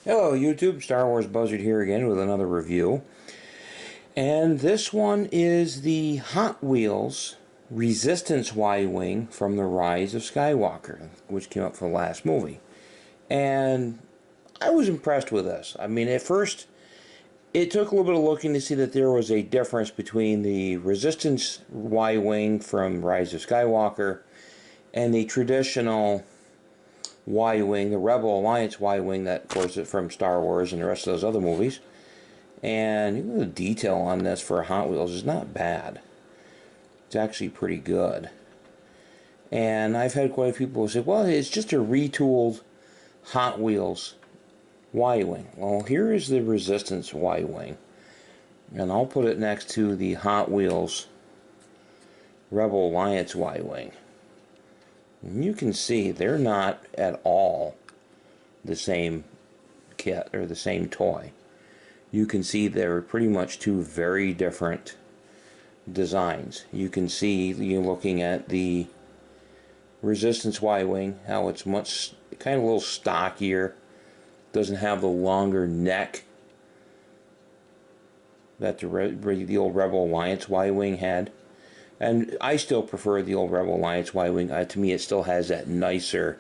Hello YouTube, Star Wars Buzzard here again with another review. And this one is the Hot Wheels Resistance Y-Wing from The Rise of Skywalker, which came out for the last movie. And I was impressed with this. I mean, at first, it took a little bit of looking to see that there was a difference between the Resistance Y-Wing from Rise of Skywalker and the traditional Y-Wing, the Rebel Alliance Y-Wing that, of course, is from Star Wars and the rest of those other movies. And the detail on this for Hot Wheels is not bad. It's actually pretty good. And I've had quite a few people say, well, it's just a retooled Hot Wheels Y-Wing. Well, here is the Resistance Y-Wing. And I'll put it next to the Hot Wheels Rebel Alliance Y-Wing. You can see they're not at all the same kit or the same toy. You can see they're pretty much two very different designs. You can see, you're looking at the Resistance Y-Wing, how it's much kind of a little stockier, doesn't have the longer neck that the old Rebel Alliance Y-Wing had. And I still prefer the old Rebel Alliance Y-Wing. To me, it still has that nicer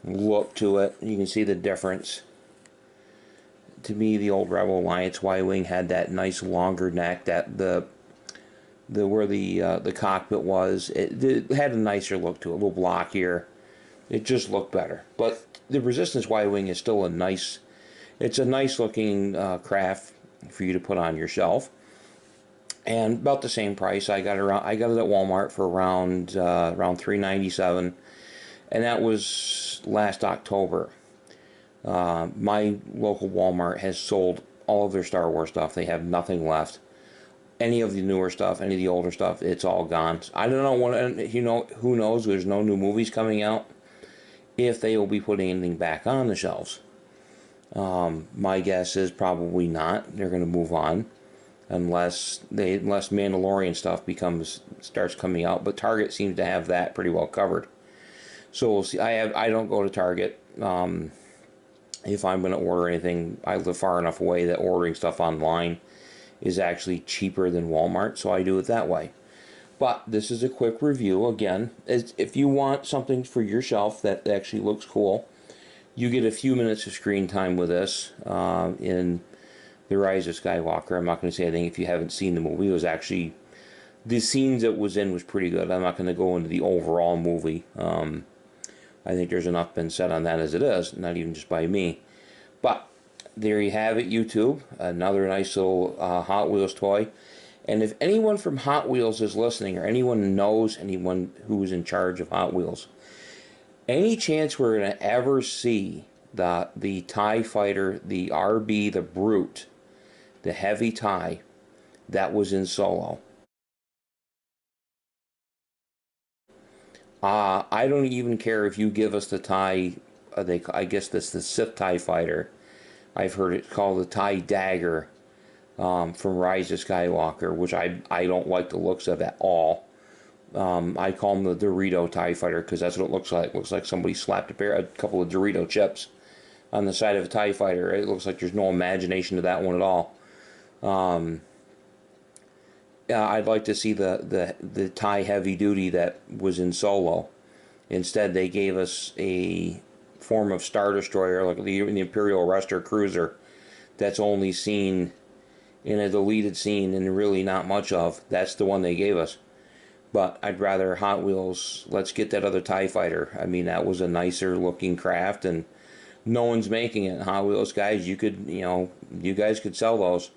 look to it. You can see the difference. To me, the old Rebel Alliance Y-Wing had that nice longer neck. That where the cockpit was, it had a nicer look to it, a little blockier. It just looked better. But the Resistance Y-Wing is still a nice. It's a nice looking craft for you to put on your shelf. And about the same price. I got it at Walmart for around $3.97, and that was last October. My local Walmart has sold all of their Star Wars stuff. They have nothing left. Any of the newer stuff, any of the older stuff, it's all gone. I don't know when. Who knows? There's no new movies coming out. If they will be putting anything back on the shelves, my guess is probably not. They're going to move on. Unless Mandalorian stuff starts coming out, but Target seems to have that pretty well covered. So we'll see. I don't go to Target. If I'm going to order anything, I live far enough away that ordering stuff online is actually cheaper than Walmart, so I do it that way. But this is a quick review. Again, if you want something for your shelf that actually looks cool, you get a few minutes of screen time with this in The Rise of Skywalker. I'm not going to say anything if you haven't seen the movie. It was actually, the scenes it was in was pretty good. I'm not going to go into the overall movie. I think there's enough been said on that as it is, not even just by me. But there you have it, YouTube. Another nice little Hot Wheels toy. And if anyone from Hot Wheels is listening, or anyone knows anyone who's in charge of Hot Wheels, any chance we're going to ever see the TIE fighter, the RB, the Brute, the heavy TIE that was in Solo? I don't even care if you give us the TIE, I guess that's the Sith TIE fighter. I've heard it called the TIE Dagger from Rise of Skywalker, which I don't like the looks of at all. I call them the Dorito TIE fighter because that's what it looks like. It looks like somebody slapped a couple of Dorito chips on the side of a TIE fighter. It looks like there's no imagination to that one at all. I'd like to see the TIE heavy duty that was in Solo. Instead, they gave us a form of Star Destroyer, like the Imperial Arrestor Cruiser, that's only seen in a deleted scene and really not much of. That's the one they gave us. But I'd rather Hot Wheels, let's get that other TIE fighter. I mean, that was a nicer looking craft, and no one's making it. Hot Wheels guys, you guys could sell those.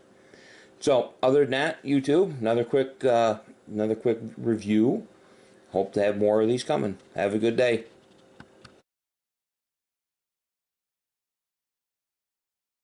So, other than that, YouTube, another quick review. Hope to have more of these coming. Have a good day.